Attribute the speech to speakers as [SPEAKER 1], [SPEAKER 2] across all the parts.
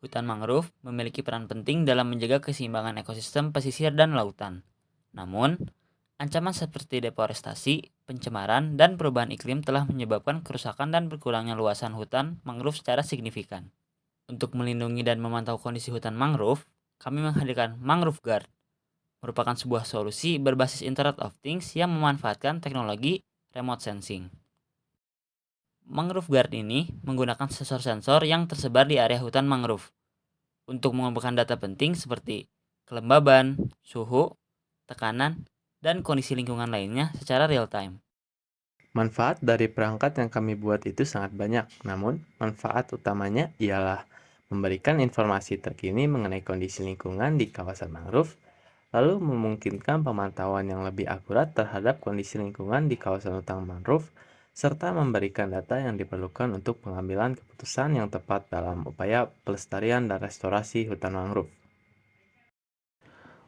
[SPEAKER 1] Hutan mangrove memiliki peran penting dalam menjaga keseimbangan ekosistem pesisir dan lautan. Namun, ancaman seperti deforestasi, pencemaran, dan perubahan iklim telah menyebabkan kerusakan dan berkurangnya luasan hutan mangrove secara signifikan. Untuk melindungi dan memantau kondisi hutan mangrove, kami menghadirkan Mangrove Guard, merupakan sebuah solusi berbasis Internet of Things yang memanfaatkan teknologi remote sensing. Mangrove Guard ini menggunakan sensor-sensor yang tersebar di area hutan mangrove untuk mengumpulkan data penting seperti kelembaban, suhu, tekanan, dan kondisi lingkungan lainnya secara real time.
[SPEAKER 2] Manfaat dari perangkat yang kami buat itu sangat banyak, namun manfaat utamanya ialah memberikan informasi terkini mengenai kondisi lingkungan di kawasan mangrove, lalu memungkinkan pemantauan yang lebih akurat terhadap kondisi lingkungan di kawasan hutan mangrove, serta memberikan data yang diperlukan untuk pengambilan keputusan yang tepat dalam upaya pelestarian dan restorasi hutan mangrove.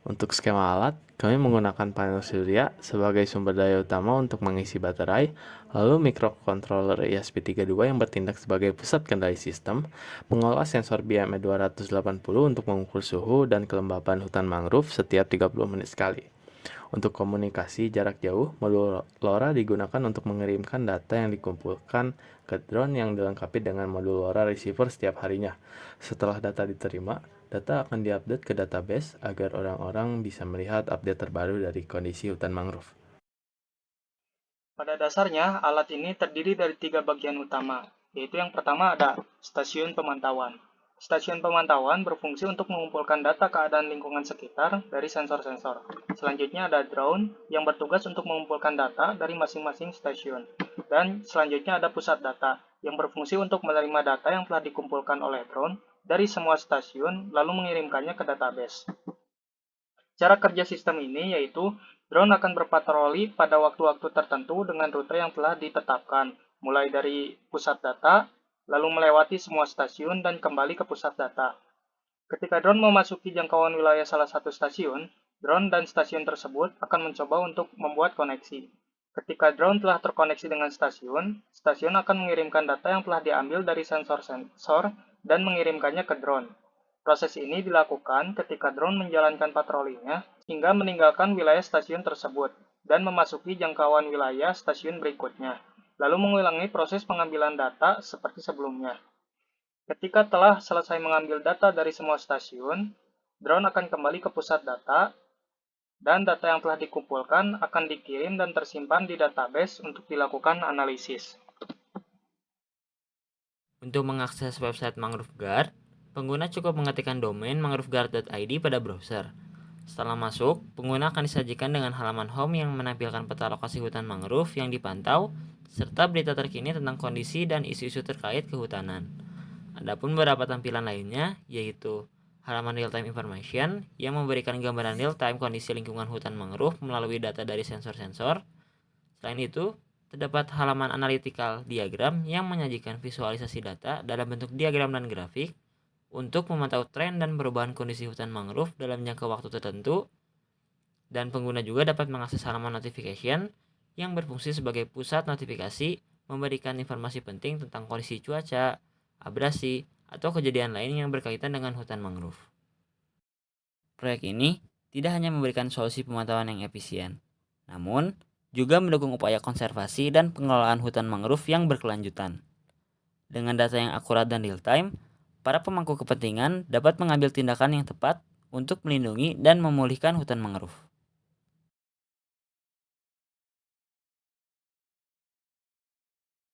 [SPEAKER 2] Untuk skema alat, kami menggunakan panel surya sebagai sumber daya utama untuk mengisi baterai, lalu microcontroller ESP32 yang bertindak sebagai pusat kendali sistem, mengolah sensor BME 280 untuk mengukur suhu dan kelembapan hutan mangrove setiap 30 menit sekali. Untuk komunikasi jarak jauh, modul LoRa digunakan untuk mengirimkan data yang dikumpulkan ke drone yang dilengkapi dengan modul LoRa receiver setiap harinya. Setelah data diterima, data akan diupdate ke database agar orang-orang bisa melihat update terbaru dari kondisi hutan mangrove.
[SPEAKER 3] Pada dasarnya, alat ini terdiri dari 3 bagian utama, yaitu yang pertama ada stasiun pemantauan. Stasiun pemantauan berfungsi untuk mengumpulkan data keadaan lingkungan sekitar dari sensor-sensor. Selanjutnya ada drone yang bertugas untuk mengumpulkan data dari masing-masing stasiun. Dan selanjutnya ada pusat data yang berfungsi untuk menerima data yang telah dikumpulkan oleh drone dari semua stasiun lalu mengirimkannya ke database. Cara kerja sistem ini yaitu drone akan berpatroli pada waktu-waktu tertentu dengan rute yang telah ditetapkan, mulai dari pusat data, lalu melewati semua stasiun dan kembali ke pusat data. Ketika drone memasuki jangkauan wilayah salah satu stasiun, drone dan stasiun tersebut akan mencoba untuk membuat koneksi. Ketika drone telah terkoneksi dengan stasiun, stasiun akan mengirimkan data yang telah diambil dari sensor-sensor dan mengirimkannya ke drone. Proses ini dilakukan ketika drone menjalankan patrolinya hingga meninggalkan wilayah stasiun tersebut dan memasuki jangkauan wilayah stasiun berikutnya, lalu mengulangi proses pengambilan data seperti sebelumnya. Ketika telah selesai mengambil data dari semua stasiun, drone akan kembali ke pusat data, dan data yang telah dikumpulkan akan dikirim dan tersimpan di database untuk dilakukan analisis.
[SPEAKER 1] Untuk mengakses website Mangrove Guard, pengguna cukup mengetikkan domain mangroveguard.id pada browser. Setelah masuk, pengguna akan disajikan dengan halaman home yang menampilkan peta lokasi hutan mangrove yang dipantau, serta berita terkini tentang kondisi dan isu-isu terkait kehutanan. Adapun beberapa tampilan lainnya, yaitu halaman real-time information yang memberikan gambaran real-time kondisi lingkungan hutan mangrove melalui data dari sensor-sensor. Selain itu, terdapat halaman analytical diagram yang menyajikan visualisasi data dalam bentuk diagram dan grafik untuk memantau tren dan perubahan kondisi hutan mangrove dalam jangka waktu tertentu, dan pengguna juga dapat mengakses halaman notification yang berfungsi sebagai pusat notifikasi memberikan informasi penting tentang kondisi cuaca, abrasi, atau kejadian lain yang berkaitan dengan hutan mangrove. Proyek ini tidak hanya memberikan solusi pemantauan yang efisien, namun juga mendukung upaya konservasi dan pengelolaan hutan mangrove yang berkelanjutan. Dengan data yang akurat dan real-time, para pemangku kepentingan dapat mengambil tindakan yang tepat untuk melindungi dan memulihkan hutan mangrove.